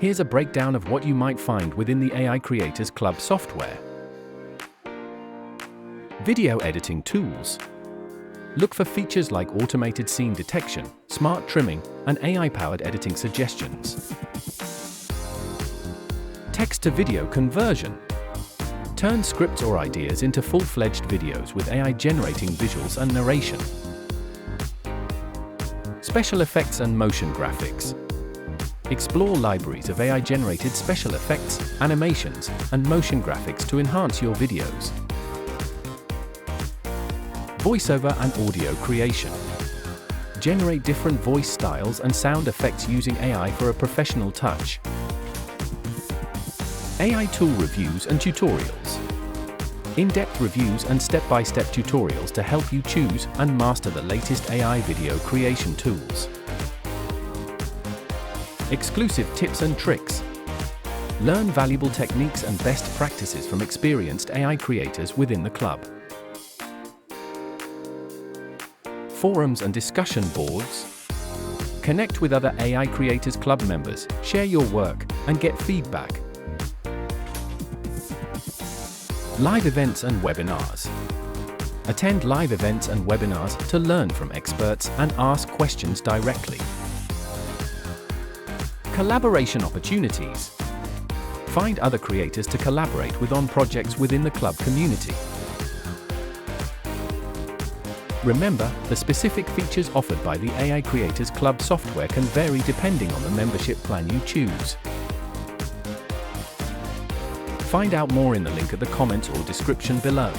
Here's a breakdown of what you might find within the AI Creators Club software. Video editing tools. Look for features like automated scene detection, smart trimming, and AI-powered editing suggestions. Text-to-video conversion. Turn scripts or ideas into full-fledged videos with AI generating visuals and narration. Special effects and motion graphics. Explore libraries of AI-generated special effects, animations, and motion graphics to enhance your videos. Voiceover and audio creation. Generate different voice styles and sound effects using AI for a professional touch. AI tool reviews and tutorials. In-depth reviews and step-by-step tutorials to help you choose and master the latest AI video creation tools. Exclusive tips and tricks. Learn valuable techniques and best practices from experienced AI creators within the club. Forums and discussion boards. Connect with other AI Creators Club members, share your work, and get feedback. Live events and webinars. Attend live events and webinars to learn from experts and ask questions directly. Collaboration opportunities. Find other creators to collaborate with on projects within the club community. Remember, the specific features offered by the AI Creators Club software can vary depending on the membership plan you choose. Find out more in the link at the comments or description below.